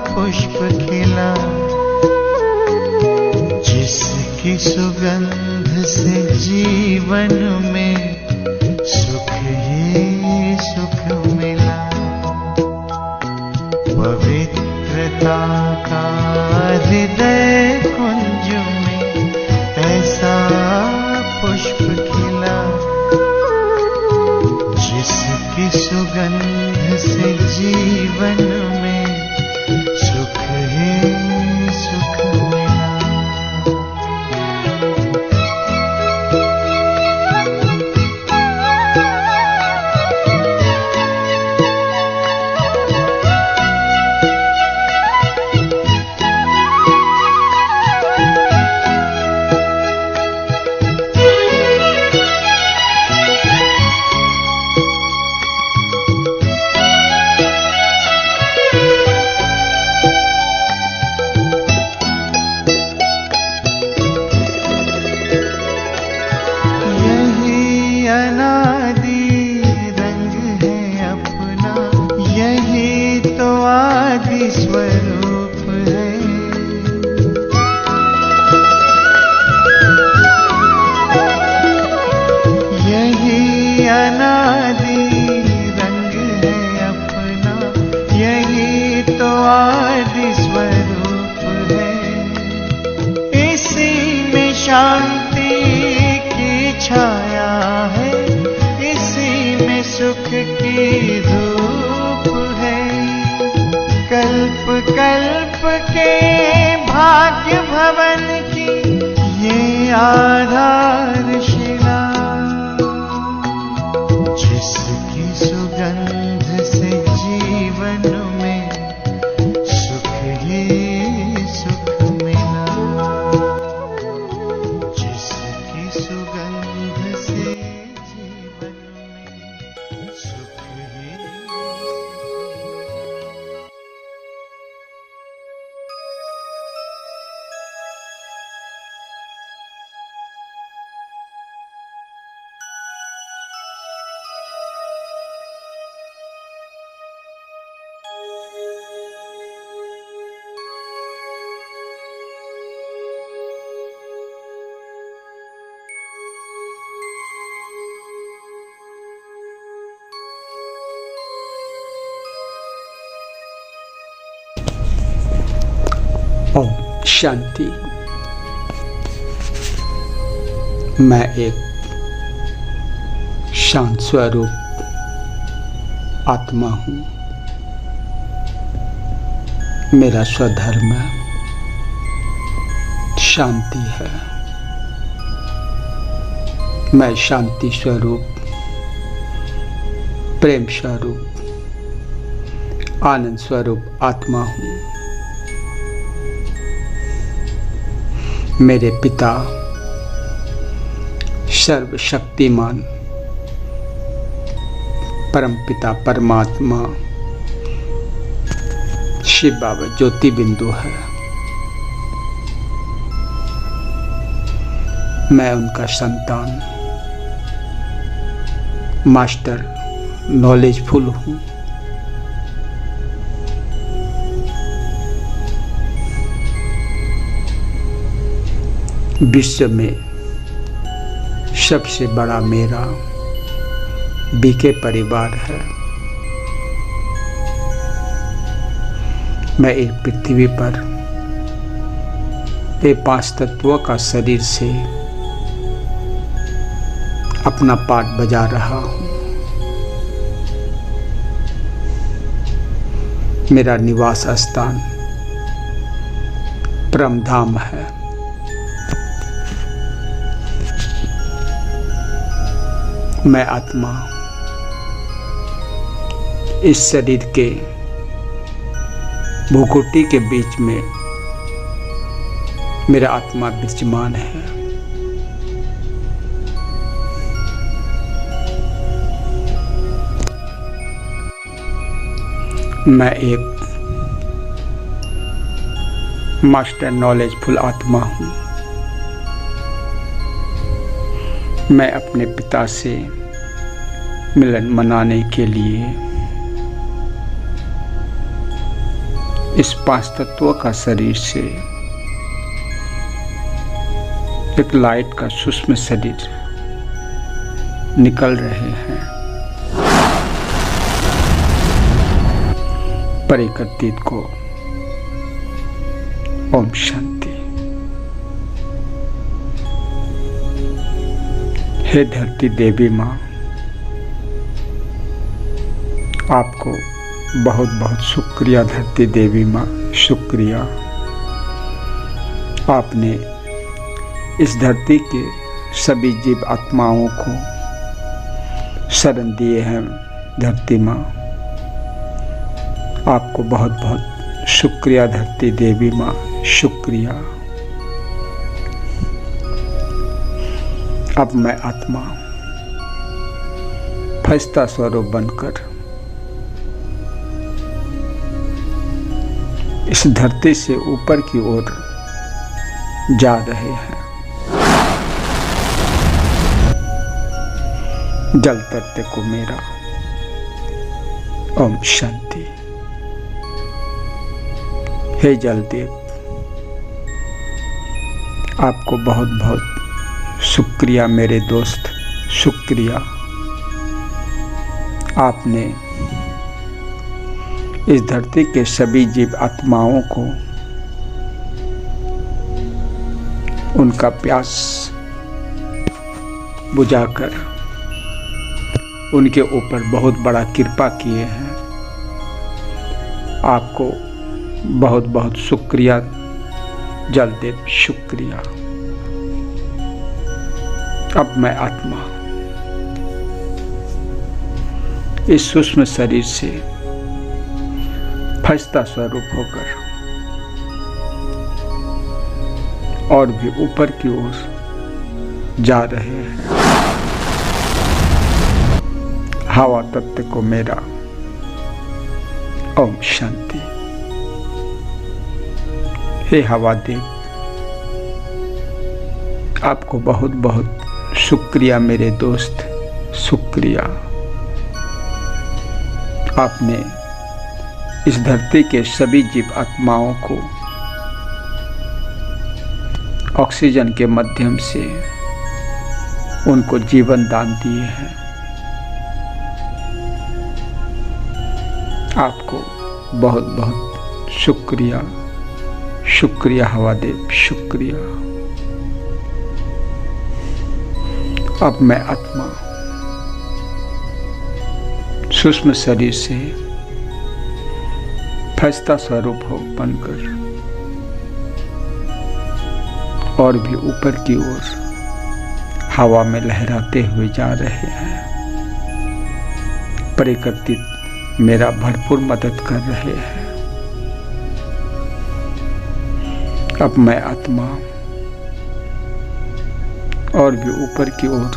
पुष्प खिला, जिसकी सुगंध से जीवन में सुख ही सुख मिला। पवित्रता का हृदय कुंज में ऐसा पुष्प खिला, जिसकी सुगंध से जीवन में सुख ही सुख मिला। स्वरूप है, यही अनादि रंग है अपना, यही तो आदि स्वरूप है। इसी में शांति की छाया है, इसी में सुख की धूप है। कल्प कल्प के भाग्य भवन की ये आधारशिला, जिसकी सुगंध से जीवन में सुख ही सुख मिला, जिसकी सुगंध से जीवन में सुख ही। ओम शांति। मैं एक शांत स्वरूप आत्मा हूँ। मेरा स्वधर्म शांति है। मैं शांति स्वरूप, प्रेम स्वरूप, आनंद स्वरूप आत्मा हूँ। मेरे पिता सर्वशक्तिमान परमपिता परमात्मा शिव बाबा ज्योति बिंदु है। मैं उनका संतान मास्टर नॉलेजफुल हूँ। विश्व में सबसे बड़ा मेरा बीके परिवार है। मैं एक पृथ्वी पर ये 5 तत्वों का शरीर से अपना पाठ बजा रहा हूँ। मेरा निवास स्थान परमधाम है। मैं आत्मा इस शरीर के भूकुटी के बीच में मेरा आत्मा विद्यमान है। मैं एक मास्टर नॉलेजफुल आत्मा हूँ। मैं अपने पिता से मिलन मनाने के लिए इस 5 तत्वों का शरीर से एक लाइट का सूक्ष्म शरीर निकल रहे हैं। परिकर्तित को ओम शांति। हे धरती देवी माँ, आपको बहुत बहुत शुक्रिया। धरती देवी माँ, शुक्रिया। आपने इस धरती के सभी जीव आत्माओं को शरण दिए हैं। धरती माँ, आपको बहुत बहुत शुक्रिया। धरती देवी माँ, शुक्रिया। अब मैं आत्मा फरिश्ता स्वरूप बनकर इस धरती से ऊपर की ओर जा रहे हैं। जल तत्व को मेरा ओम शांति। हे जलदेव, आपको बहुत बहुत शुक्रिया मेरे दोस्त, शुक्रिया। आपने इस धरती के सभी जीव आत्माओं को उनका प्यास बुझाकर उनके ऊपर बहुत बड़ा कृपा किए हैं। आपको बहुत बहुत शुक्रिया जलदेव, शुक्रिया। अब मैं आत्मा इस सूक्ष्म शरीर से फरिश्ता स्वरूप होकर और भी ऊपर की ओर जा रहे हैं। हवा तत्व को मेरा ओम शांति। हे हवा देव, आपको बहुत बहुत शुक्रिया मेरे दोस्त, शुक्रिया। आपने इस धरती के सभी जीव आत्माओं को ऑक्सीजन के माध्यम से उनको जीवन दान दिए हैं। आपको बहुत बहुत शुक्रिया, शुक्रिया हवा देव, शुक्रिया। अब मैं आत्मा सूक्ष्म शरीर से फरिश्ता स्वरूप हो बनकर और भी ऊपर की ओर हवा में लहराते हुए जा रहे हैं। परिकर्तित मेरा भरपूर मदद कर रहे हैं। अब मैं आत्मा और भी ऊपर की ओर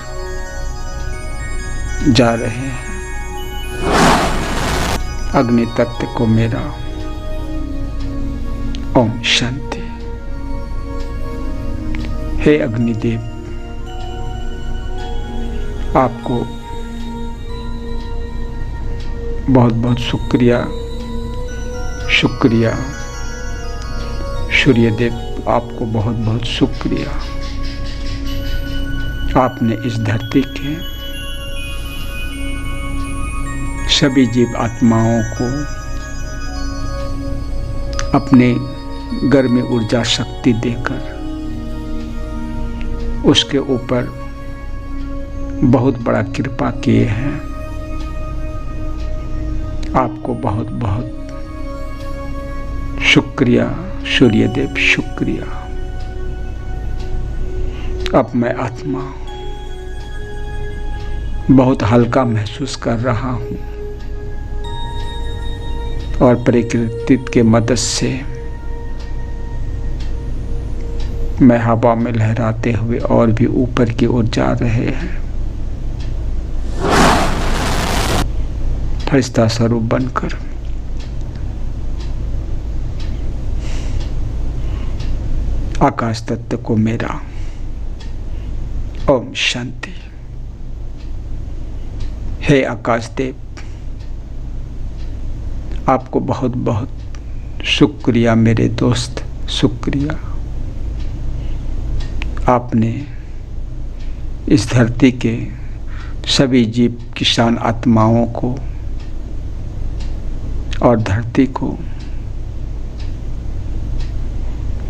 जा रहे हैं। अग्नि तत्व को मेरा ओम शांति। हे अग्निदेव, आपको बहुत बहुत शुक्रिया, शुक्रिया। सूर्यदेव, आपको बहुत बहुत शुक्रिया। आपने इस धरती के सभी जीव आत्माओं को अपने गर्मी ऊर्जा शक्ति देकर उसके ऊपर बहुत बड़ा कृपा किए हैं। आपको बहुत बहुत शुक्रिया सूर्यदेव, शुक्रिया। अब मैं आत्मा बहुत हल्का महसूस कर रहा हूँ और प्रकृति के मदद से मैं हवा में लहराते हुए और भी ऊपर की ओर जा रहे हैं। फरिश्ता स्वरूप बनकर आकाश तत्व को मेरा ओम शांति। हे आकाश देव, आपको बहुत बहुत शुक्रिया मेरे दोस्त, शुक्रिया। आपने इस धरती के सभी जीव किसान आत्माओं को और धरती को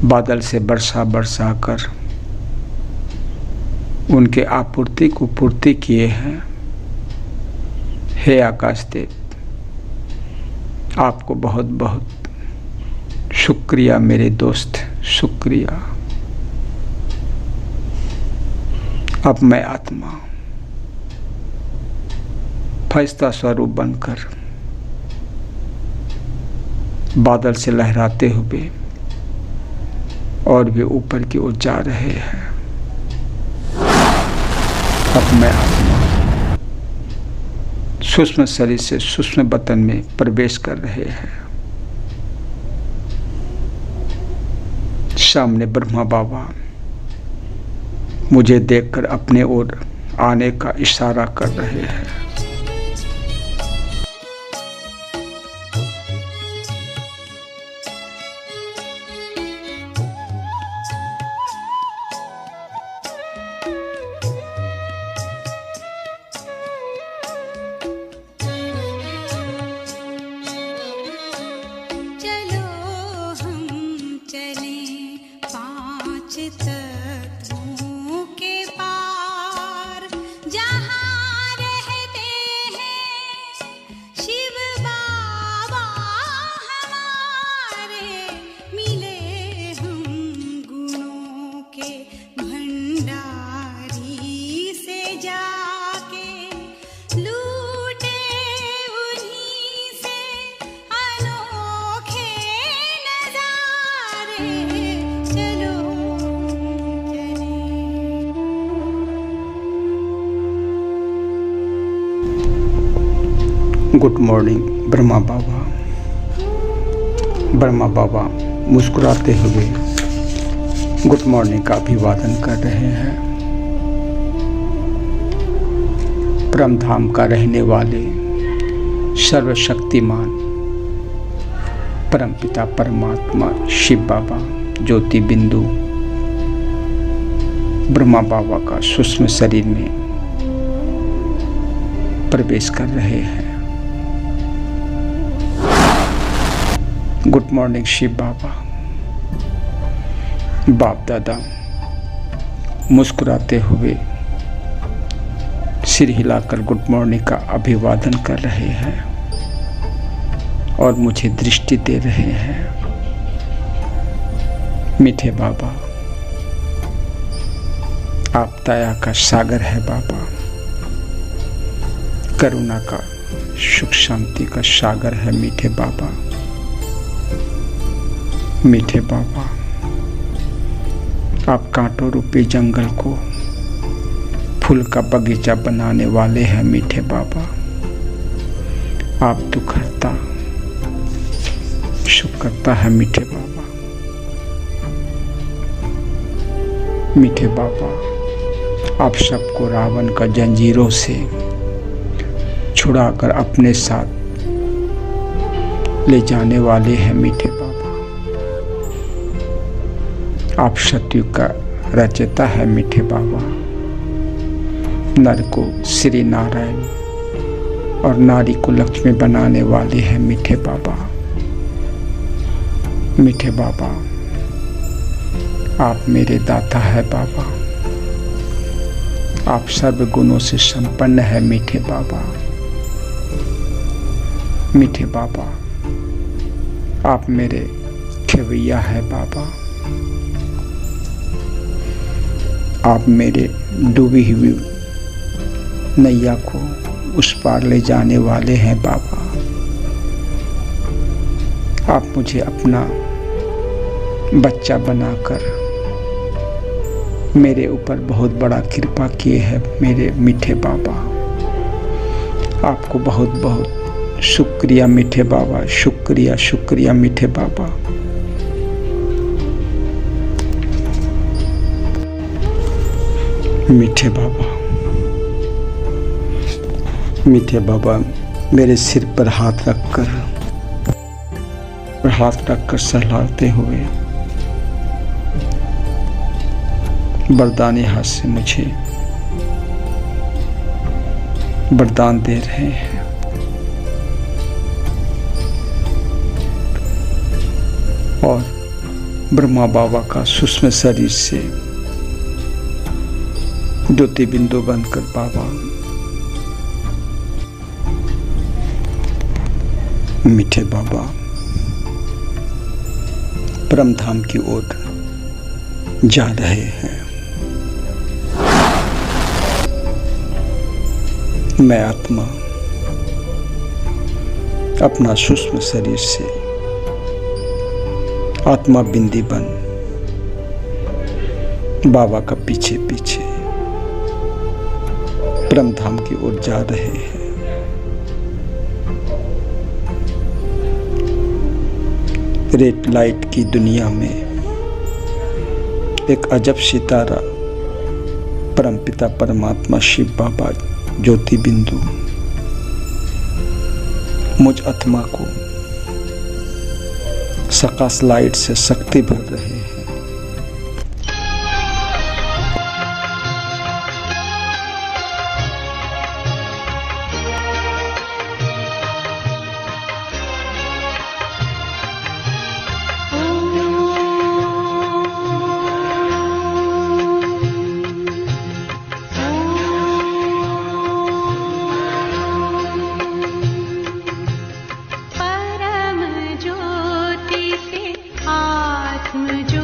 बादल से बरसा बरसा कर उनके आपूर्ति को पूर्ति किए हैं। हे आकाश देव, आपको बहुत बहुत शुक्रिया मेरे दोस्त, शुक्रिया। अब मैं आत्मा फरिश्ता स्वरूप बनकर बादल से लहराते हुए और भी ऊपर की ओर जा रहे हैं। अब मैं आत्मा सूक्ष्म शरीर से सूक्ष्म बतन में प्रवेश कर रहे हैं। सामने ब्रह्मा बाबा मुझे देखकर अपने ओर आने का इशारा कर रहे हैं। तत्वों के पार जहाँ रहते हैं शिव बाबा हमारे, मिले हम गुणों के भंडारी से जाके, लूटे उन्हीं से अनोखे नजारे। गुड मॉर्निंग ब्रह्मा बाबा। ब्रह्मा बाबा मुस्कुराते हुए गुड मॉर्निंग का अभिवादन कर रहे हैं। परमधाम का रहने वाले सर्वशक्तिमान परमपिता परमात्मा शिव बाबा ज्योति बिंदु ब्रह्मा बाबा का सूक्ष्म शरीर में प्रवेश कर रहे हैं। गुड मॉर्निंग शिव बाबा। बाप दादा मुस्कुराते हुए सिर हिलाकर गुड मॉर्निंग का अभिवादन कर रहे हैं और मुझे दृष्टि दे रहे हैं। मीठे बाबा, आप दया का सागर है बाबा, करुणा का, सुख शांति का सागर है मीठे बाबा। मीठे बाबा, आप कांटों रूपी जंगल को फूल का बगीचा बनाने वाले हैं मीठे बाबा। आप दुख हरता, सुख करता है मीठे बाबा। मीठे बाबा, आप सबको रावण का जंजीरों से छुड़ाकर अपने साथ ले जाने वाले हैं मीठे बाबा। आप सत्ययुग का रचयिता है मीठे बाबा। नर को श्री नारायण और नारी को लक्ष्मी बनाने वाले हैं मीठे बाबा। मीठे बाबा, आप मेरे दाता है बाबा। आप सर्व गुणों से संपन्न है मीठे बाबा। मीठे बाबा, आप मेरे खेवैया है बाबा। आप मेरे डूबी हुई नैया को उस पार ले जाने वाले हैं बाबा। आप मुझे अपना बच्चा बनाकर मेरे ऊपर बहुत बड़ा कृपा किए हैं मेरे मीठे बाबा। आपको बहुत बहुत शुक्रिया मीठे बाबा, शुक्रिया शुक्रिया मीठे बाबा। मीठे बाबा, मीठे बाबा मेरे सिर पर हाथ रखकर और हाथ रखकर सहलाते हुए वरदानी हाथ से मुझे वरदान दे रहे हैं। और ब्रह्मा बाबा का सूक्ष्म शरीर से ज्योति बिंदु बनकर बाबा मीठे बाबा परम धाम की ओर जा रहे हैं। मैं आत्मा अपना सूक्ष्म शरीर से आत्मा बिंदी बन बाबा का पीछे पीछे परम धाम की ओर जा रहे हैं। रेड लाइट की दुनिया में एक अजब सितारा परमपिता परमात्मा शिव बाबा ज्योति बिंदु मुझ आत्मा को सकाश लाइट से शक्ति भर रहे हैं। परम ज्योति से आत्म ज्योति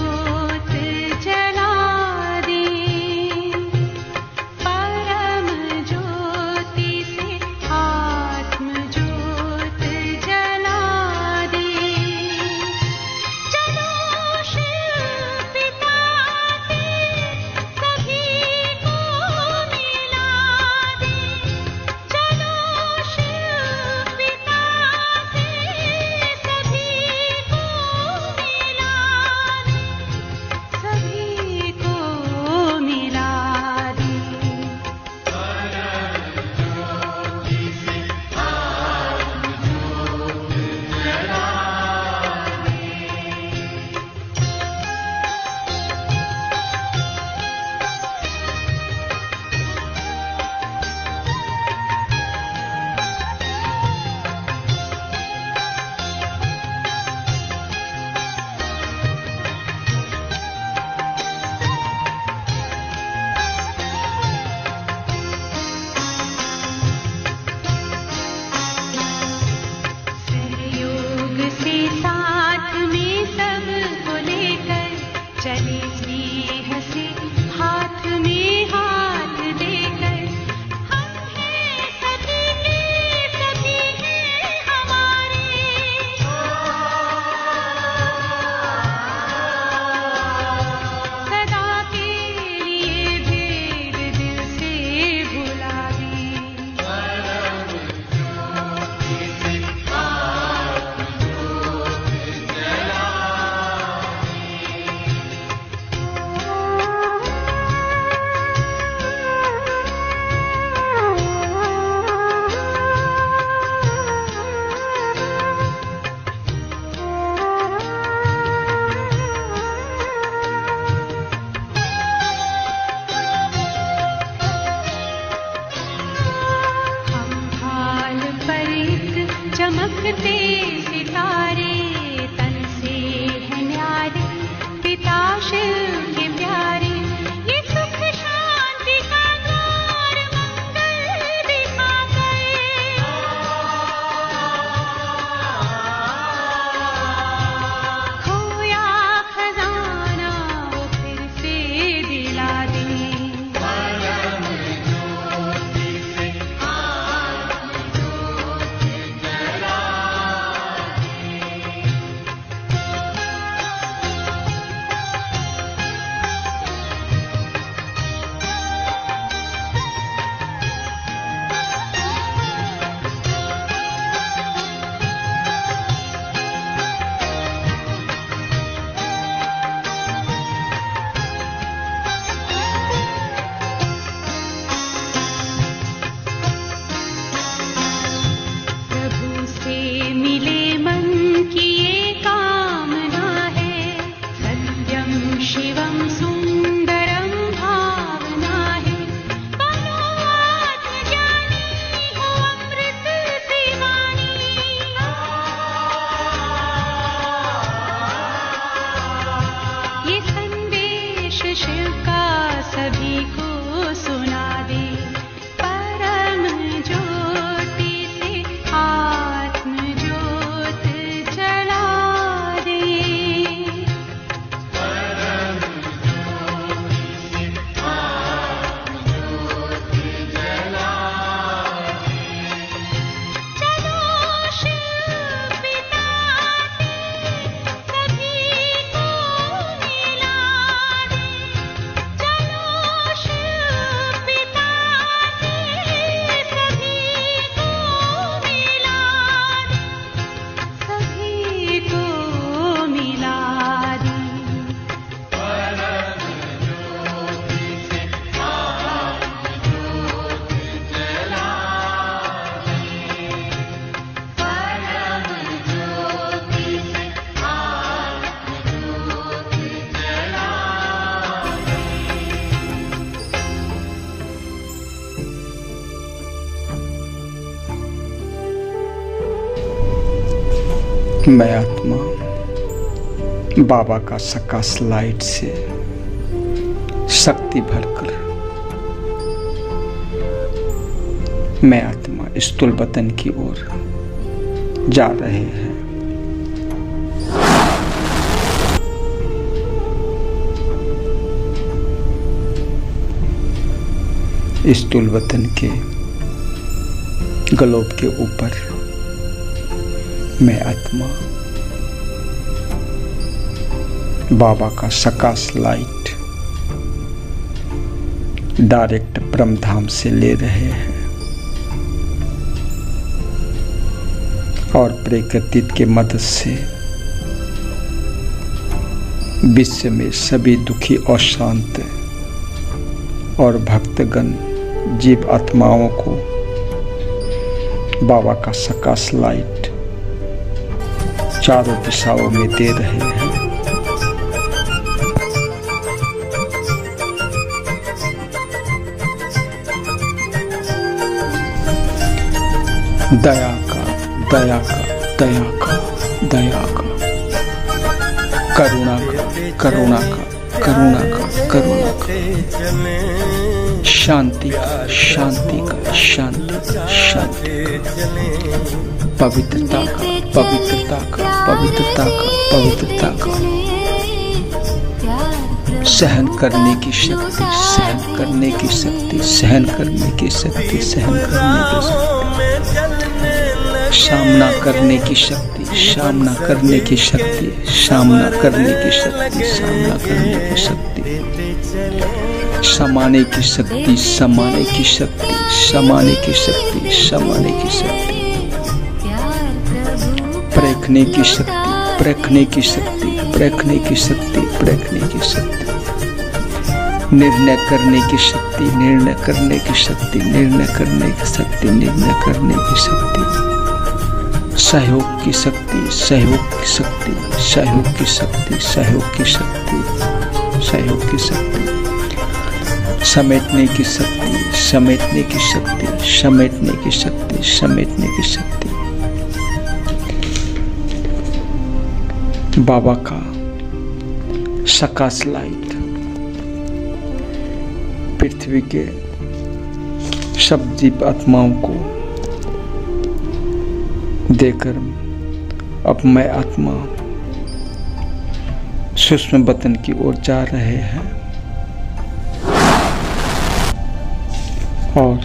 मैं आत्मा बाबा का सकाश लाइट से शक्ति भरकर मैं आत्मा स्थूल वतन की ओर जा रहे हैं। स्थूल वतन के ग्लोब के ऊपर मैं आत्मा बाबा का सकाश लाइट डायरेक्ट ब्रह्मधाम से ले रहे हैं और प्रकृति के मदद से विश्व में सभी दुखी और शांत और भक्तगण जीव आत्माओं को बाबा का सकाश लाइट चारों दिशाओं में दे रहे हैं। दया का दया का दया का दया का करुणा का करुणा का करुणा का करुणा का शांति का शांति का शांति का शांति का पवित्रता का पवित्रता का पवित्रता का पवित्रता का सहन करने की शक्ति सहन करने की शक्ति सहन करने की शक्ति सहन करने की शक्ति सामना करने की शक्ति सामना करने की शक्ति सामना करने की शक्ति सामना करने की शक्ति समाने की शक्ति समाने की शक्ति समाने की शक्ति समाने की शक्ति परखने की शक्ति परखने की शक्ति परखने की शक्ति परखने की शक्ति निर्णय करने की शक्ति निर्णय करने की शक्ति निर्णय करने की शक्ति निर्णय करने की शक्ति सहयोग की शक्ति सहयोग की शक्ति सहयोग की शक्ति सहयोग की शक्ति सहयोग की शक्ति समेटने की शक्ति समेटने की शक्ति समेटने की शक्ति समेटने की शक्ति बाबा का सकाश लाइट पृथ्वी के सब जीव आत्माओं को देकर अब मैं आत्मा सूक्ष्म वतन की ओर जा रहे हैं और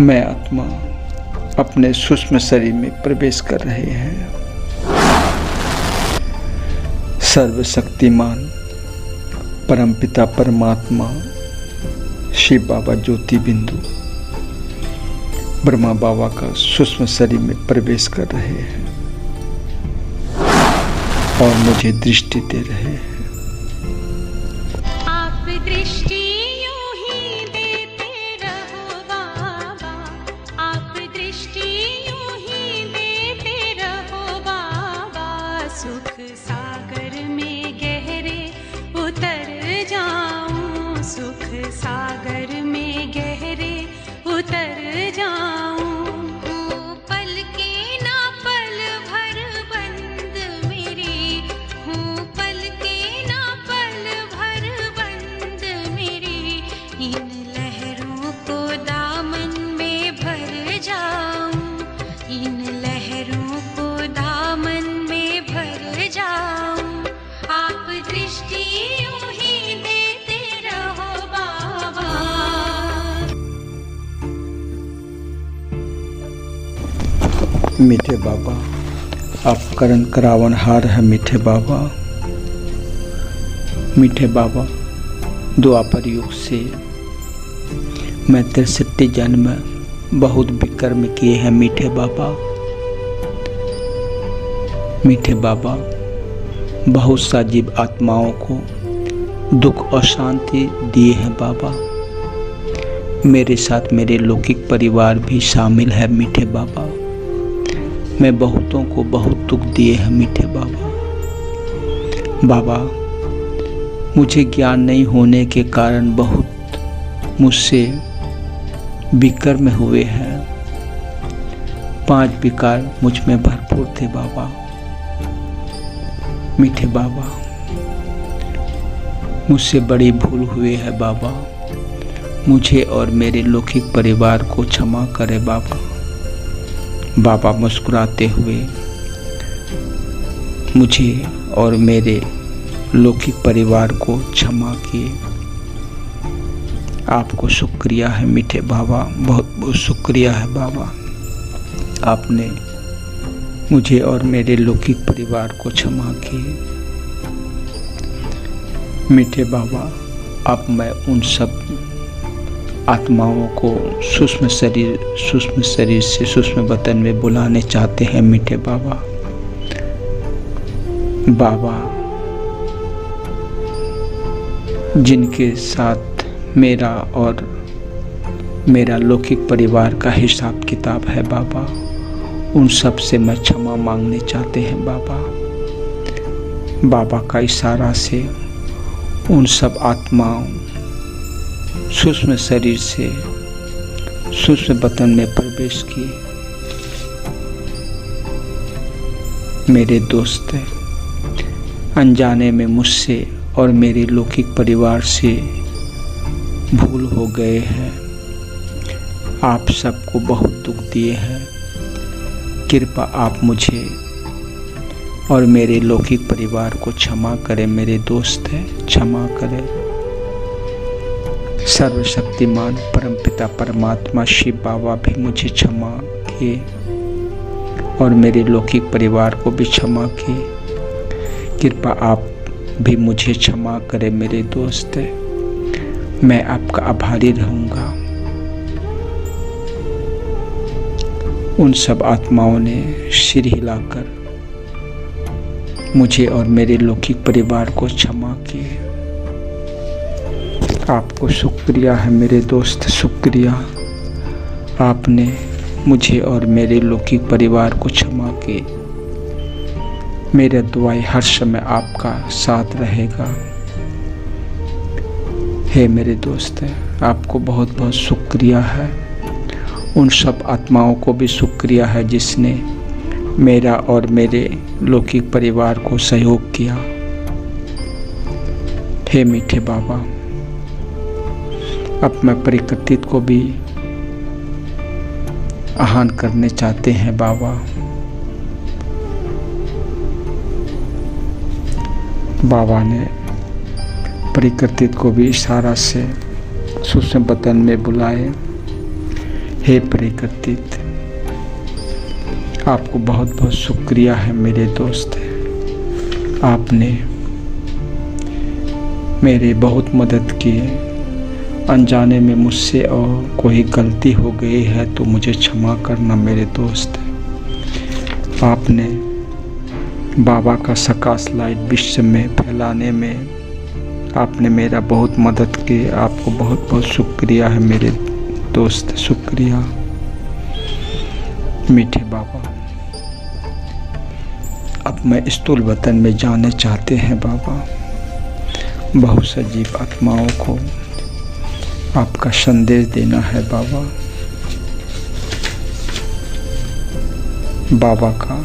मैं आत्मा अपने सूक्ष्म शरीर में प्रवेश कर रहे हैं। सर्वशक्तिमान परमपिता परमात्मा शिव बाबा ज्योति बिंदु ब्रह्मा बाबा का सूक्ष्म शरीर में प्रवेश कर रहे हैं और मुझे दृष्टि दे रहे हैं। आप दृष्टि यूं ही देते रहो बाबा, आप दृष्टि यूं ही देते रहो बाबा, सुख सागर में गहरे उतर जाऊं, सुख सागर में गहरे उतर जाऊं। पल के ना पल भर बंद मेरी हूँ, पल के ना पल भर बंद मेरी, इन लहरों को दामन में भर जाऊं, इन लहरों को दामन में भर जाऊं। आप दृष्टि यूं ही देते रहो बाबा। मीठे बाबा आप करण करावन हार है मीठे बाबा। मीठे बाबा द्वापर युग से मैं 63 जन्म बहुत विकर्म किए हैं मीठे बाबा। मीठे बाबा बहुत सा जीव आत्माओं को दुख और शांति दिए हैं बाबा। मेरे साथ मेरे लौकिक परिवार भी शामिल है मीठे बाबा। मैं बहुतों को बहुत दुख दिए हैं मीठे बाबा। बाबा मुझे ज्ञान नहीं होने के कारण बहुत मुझसे विकर्म हुए हैं, 5 विकार मुझ में भरपूर थे बाबा। मीठे बाबा, मुझसे बड़ी भूल हुई है बाबा। मुझे और मेरे लौकिक परिवार को क्षमा करे बाबा। बाबा मुस्कुराते हुए मुझे और मेरे लौकिक परिवार को क्षमा किए। आपको शुक्रिया है मीठे बाबा, बहुत बहुत शुक्रिया है बाबा। आपने मुझे और मेरे लौकिक परिवार को क्षमा किए। मीठे बाबा, अब मैं उन सब आत्माओं को सूक्ष्म शरीर से सूक्ष्म वतन में बुलाने चाहते हैं मीठे बाबा। बाबा, जिनके साथ मेरा और मेरा लौकिक परिवार का हिसाब किताब है बाबा, उन सब से मैं क्षमा मांगने चाहते हैं बाबा। बाबा का इशारा से उन सब आत्माओं सूक्ष्म शरीर से सूक्ष्म वतन में प्रवेश किए। मेरे दोस्त, अनजाने में मुझसे और मेरे लौकिक परिवार से भूल हो गए हैं। आप सबको बहुत दुख दिए हैं। कृपा आप मुझे और मेरे लौकिक परिवार को क्षमा करें। मेरे दोस्त हैं, क्षमा करें। सर्वशक्तिमान परमपिता परमात्मा शिव बाबा भी मुझे क्षमा किए और मेरे लौकिक परिवार को भी क्षमा किए। कृपा आप भी मुझे क्षमा करें मेरे दोस्त। मैं आपका आभारी रहूँगा। उन सब आत्माओं ने सिर हिलाकर मुझे और मेरे लौकिक परिवार को क्षमा किए। आपको शुक्रिया है मेरे दोस्त, शुक्रिया। आपने मुझे और मेरे लौकिक परिवार को क्षमा किए। मेरा दुआएं हर समय आपका साथ रहेगा। हे मेरे दोस्त, आपको बहुत बहुत शुक्रिया है। उन सब आत्माओं को भी शुक्रिया है जिसने मेरा और मेरे लौकिक परिवार को सहयोग किया। हे मीठे बाबा, अब मैं परिकर्तित को भी आह्वान करने चाहते हैं बाबा। बाबा ने परिकर्तित को भी इशारा से सूक्ष्म वतन में बुलाए। हे परिकर्तित, आपको बहुत बहुत शुक्रिया है मेरे दोस्त। आपने मेरी बहुत मदद की। अनजाने में मुझसे और कोई गलती हो गई है तो मुझे क्षमा करना मेरे दोस्त। आपने बाबा का प्रकाश लाइट विश्व में फैलाने में आपने मेरा बहुत मदद की। आपको बहुत बहुत शुक्रिया है मेरे दोस्त, शुक्रिया मीठे बाबा। अब मैं स्थूल वतन में जाने चाहते हैं बाबा। बहुत सजीव आत्माओं को आपका संदेश देना है बाबा। बाबा का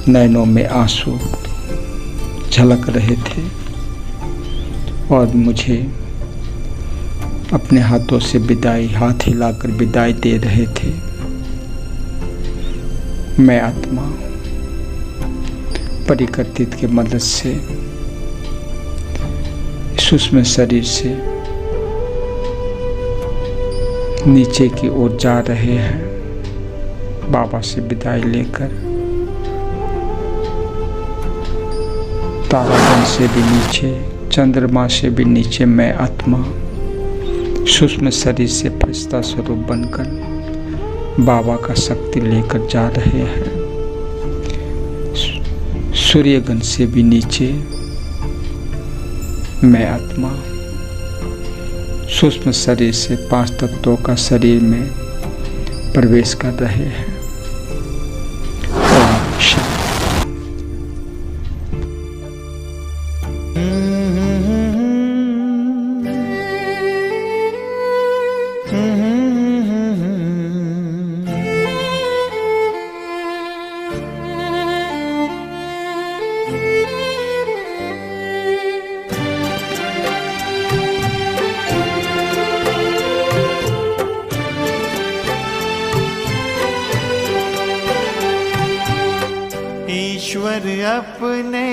नैनों में आंसू झलक रहे थे और मुझे अपने हाथों से हाथ हिलाकर विदाई दे रहे थे। मैं आत्मा परिकर्तित की मदद से सूक्ष्म शरीर से नीचे की ओर जा रहे हैं बाबा से विदाई लेकर। तारागण से भी नीचे, चंद्रमा से भी नीचे मैं आत्मा सूक्ष्म शरीर से फरिश्ता स्वरूप बनकर बाबा का शक्ति लेकर जा रहे हैं। सूर्यगण से भी नीचे मैं आत्मा सूक्ष्म शरीर से 5 तत्वों का शरीर में प्रवेश कर रहे हैं। ईश्वर अपने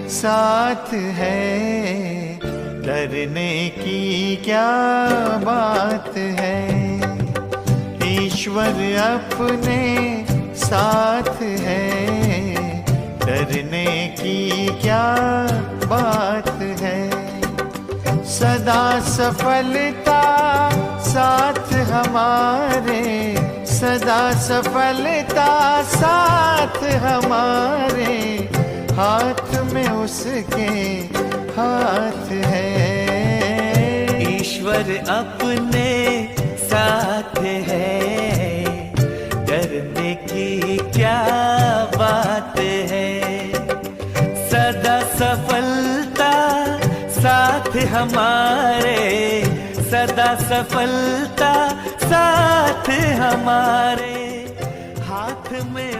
साथ है, डरने की क्या बात है। ईश्वर अपने साथ है, डरने की क्या बात है। सदा सफलता साथ हमारे, सदा सफलता साथ हमारे, हाथ में उसके हाथ है। ईश्वर अपने साथ है, डरने की क्या बात है। सदा सफलता साथ हमारे, सदा सफलता साथ हमारे, हाथ में